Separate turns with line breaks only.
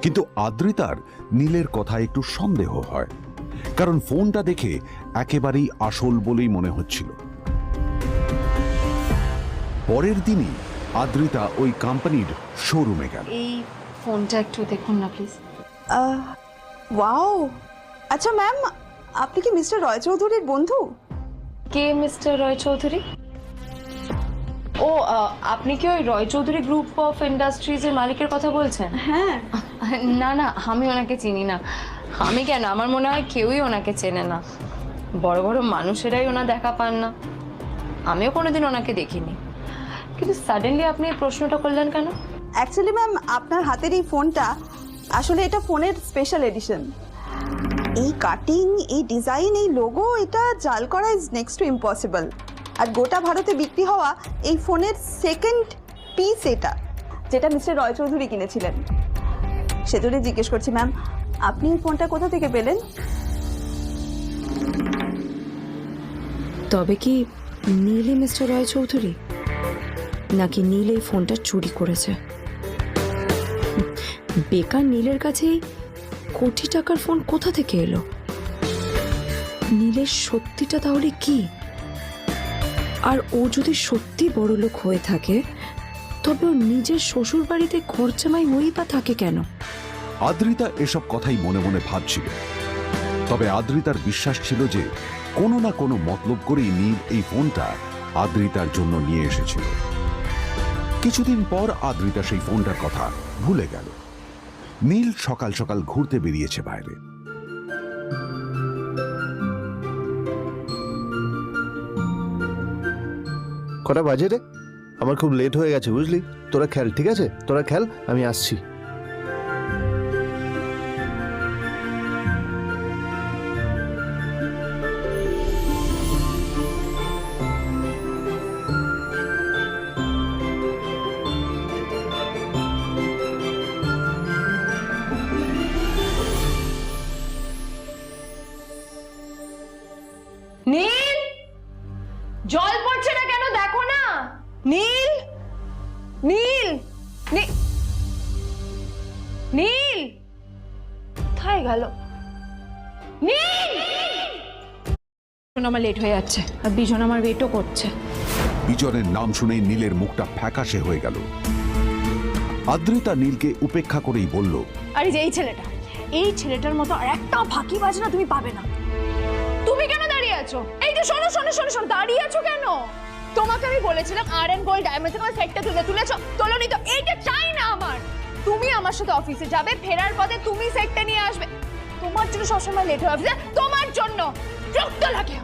কিন্তু আদ্রিতার নীলের কথা একটু সন্দেহ হয়, কারণ ফোনটা দেখে একেবারেই আসল বলেই মনে হচ্ছিল। পরের দিনই আদ্রিতা ওই কোম্পানির শোরুমে গেল।
এই ফোনটা একটু দেখুন না প্লিজ।
ওয়াও, আচ্ছা ম্যাম, আপনি কি মিস্টার রয় চৌধুরীর বন্ধু?
কে মিস্টার রয় চৌধুরী? ও, আপনি কি ওই রয় চৌধুরী গ্রুপ অফ ইন্ডাস্ট্রিজের মালিকের কথা বলছেন?
হ্যাঁ।
না না, আমি ওনাকে চিনি না। আমি কেন, আমার মনে হয় কেউই ওনাকে চেনে না। বড় বড় মানুষেরাই ওনা দেখা পান না। আমিও কোনোদিন ওনাকে দেখিনি, কিন্তু সাডেনলি আপনি এই প্রশ্নটা করলেন কেন?
অ্যাকচুয়ালি ম্যাম, আপনার হাতের এই ফোনটা আসলে এটা ফোনের স্পেশাল এডিশন। এই কাটিং, এই ডিজাইন, এই লোগো, এটা জাল করা ইজ নেক্সট টু ইম্পসিবল। আর গোটা ভারতে বিক্রি হওয়া এই ফোনের সেকেন্ড পিস এটা, যেটা মিস্টার রয় চৌধুরী কিনেছিলেন। সেজন্যই জিজ্ঞেস করছি ম্যাম, আপনি এই ফোনটা কোথা থেকে পেলেন?
তবে কি নীলই মিস্টার রয় চৌধুরী, নাকি নীল এই ফোনটা চুরি করেছে? বেকার নীলের কাছেই কোটি টাকার ফোন কোথা থেকে এলো? নীলের সত্যিটা তাহলে কি? আর ও যদি সত্যি বড়লোক হয়ে থাকে, তবে ও নিজের শ্বশুর বাড়িতে খরচামাই হয়েই বা থাকে কেন?
আদ্রিতা এসব কথাই মনে মনে ভাবছিল। তবে আদ্রিতার বিশ্বাস ছিল যে কোনো না কোনো মতলব করেই নীল এই ফোনটা আদ্রিতার জন্য নিয়ে এসেছিল। কিছুদিন পর আদ্রিতা সেই ফোনটার কথা ভুলে গেল। নীল সকাল সকাল ঘুরতে বেরিয়েছে বাইরে।
কটা বাজে রে? আমার খুব লেট হয়ে গেছে বুঝলি। তোরা খেল, ঠিক আছে? তোরা খেল, আমি আসছি।
নীল, জল পড়ছে না কেন দেখো না। নীল, নীল, নীল কোথায় গেল? নীল, আমার লেট হয়ে যাচ্ছে আর বিজন আমার ওয়েটও করছে।
বিজনের নাম শুনে নীলের মুখটা ফ্যাকাশে হয়ে গেল। আদ্রিতা নীলকে উপেক্ষা করেই বলল,
আরে যে এই ছেলেটার মতো আর একটা ফাঁকি বাজনা তুমি পাবে না। তুমি কেন দাঁড়িয়ে আছো? এই যে শোনো শোনো শোনো শোনো, দাঁড়িয়ে আছো কেন? তোমাকে আমি বলেছিলাম আয়রন গোল্ড ডায়মন্ড তোমার সেটটা তুলেছো, তোলোনি তো। এইটা চাই না আমার। তুমি আমার সাথে অফিসে যাবে, ফেরার পথে তুমি সেটটা নিয়ে আসবে। তোমার জন্য সবসময় লেট হয় অফিসে, তোমার জন্য বিরক্ত লাগে।